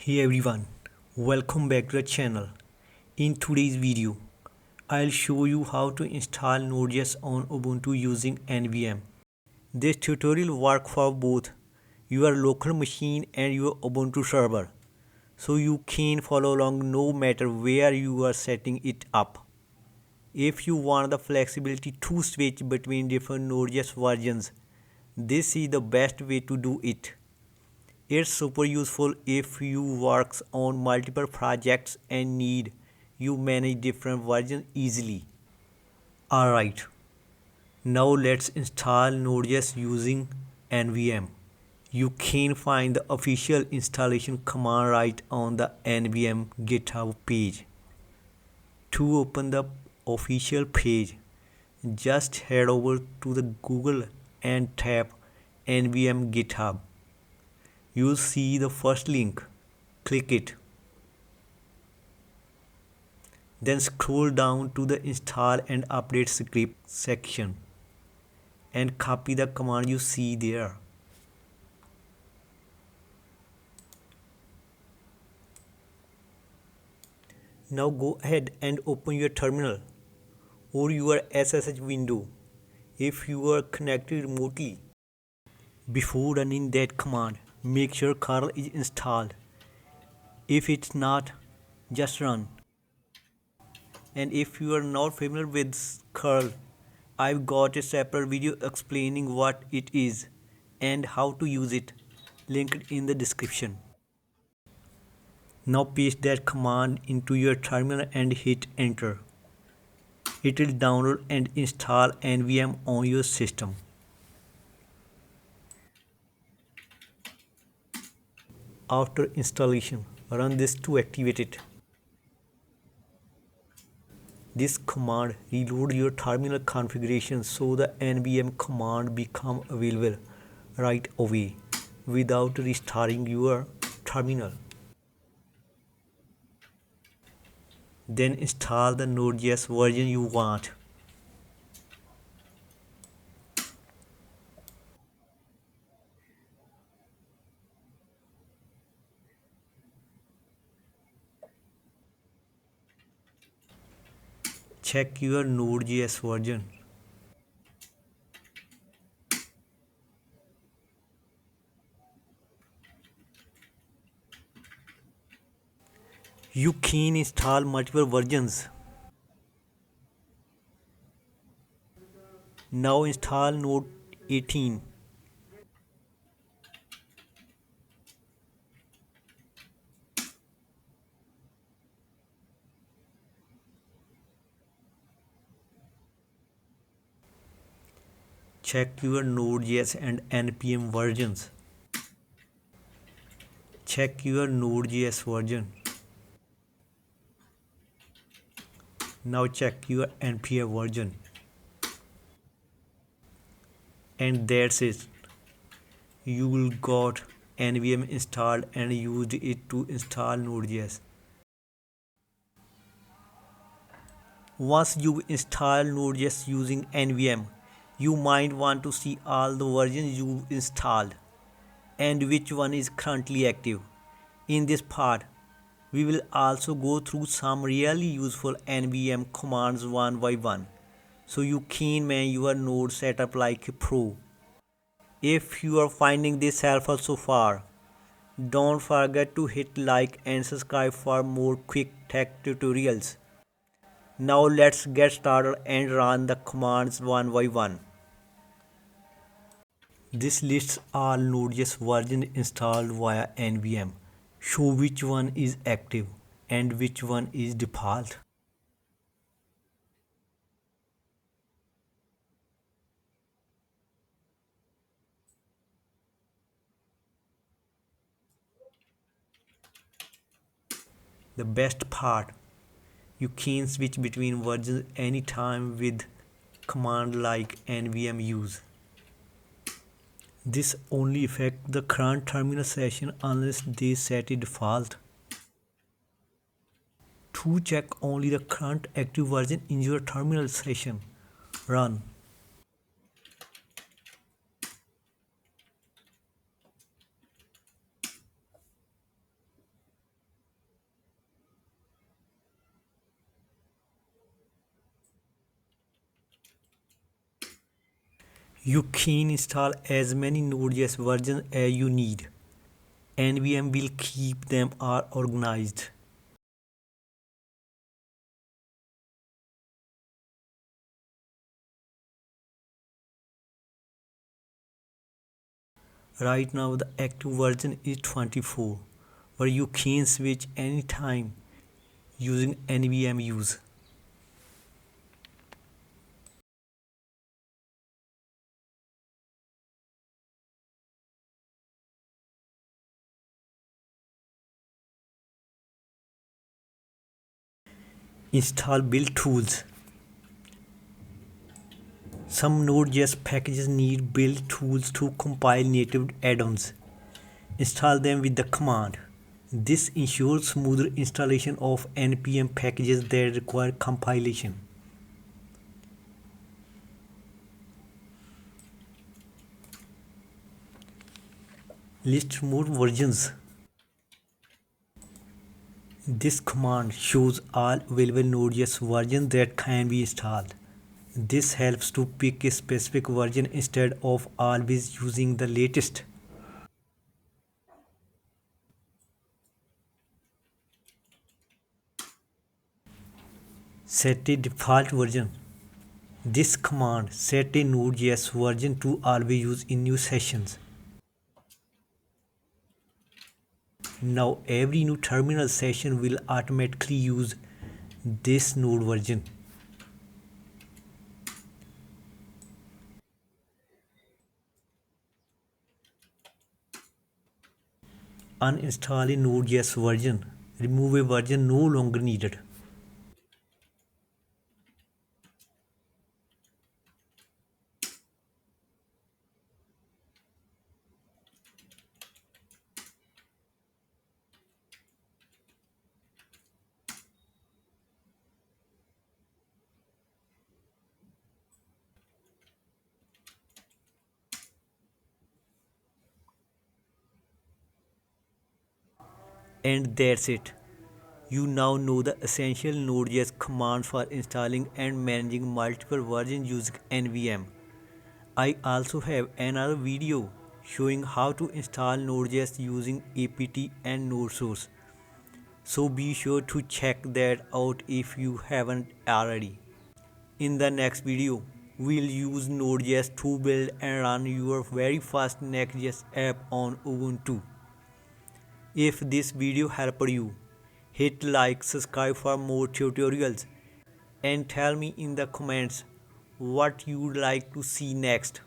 Hey everyone, welcome back to the channel. In today's video, I'll show you how to install Node.js on Ubuntu using NVM. This tutorial works for both your local machine and your Ubuntu server, so you can follow along no matter where you are setting it up. If you want the flexibility to switch between different Node.js versions, this is the best way to do it. It's super useful if you work on multiple projects and need you manage different versions easily. Alright, now let's install Node.js using NVM. You can find the official installation command right on the NVM GitHub page. To open the official page, just head over to the Google and tap NVM GitHub. You'll see the first link. Click it. Then scroll down to the install and update script section and copy the command you see there. Now go ahead and open your terminal or your SSH window if you are connected remotely. Before running that command, make sure curl is installed. If it's not, just run. And if you are not familiar with curl, I've got a separate video explaining what it is and how to use it, linked in the description. Now paste that command into your terminal and hit enter. It will download and install NVM on your system. After installation, run this to activate it. This command reloads your terminal configuration so the NVM command becomes available right away without restarting your terminal. Then install the Node.js version you want. Check your Node.js version. You can install multiple versions. Now install Node 18. Check your Node.js and NPM versions. Check your Node.js version. Now check your NPM version. And that's it. You will got NVM installed and used it to install Node.js. Once you install Node.js using NVM, you might want to see all the versions you installed and which one is currently active. In this part, we will also go through some really useful NVM commands one by one, so you can man your node setup like a pro. If you are finding this helpful so far, don't forget to hit like and subscribe for more quick tech tutorials. Now let's get started and run the commands one by one. This lists all Node.js versions installed via NVM. Show which one is active and which one is default. The best part, you can switch between versions anytime with command like nvm use. This only affects the current terminal session unless they set it default. To check only the current active version in your terminal session, run. You can install as many Node.js versions as you need. NVM will keep them all organized. Right now the active version is 24, but you can switch anytime using NVM use. Install build tools. Some Node.js packages need build tools to compile native add-ons. Install them with the command. This ensures smoother installation of NPM packages that require compilation. List more versions. This command shows all available Node.js versions that can be installed. This helps to pick a specific version instead of always using the latest. Set a default version. This command set a Node.js version to always use in new sessions. Now every new terminal session will automatically use this node version. Uninstall a Node.js version. Remove a version no longer needed. And that's it. You now know the essential Node.js commands for installing and managing multiple versions using NVM. I also have another video showing how to install Node.js using APT and NodeSource. So be sure to check that out if you haven't already. In the next video, we'll use Node.js to build and run your very first Nextjs app on Ubuntu. If this video helped you, hit like, subscribe for more tutorials, and tell me in the comments what you'd like to see next.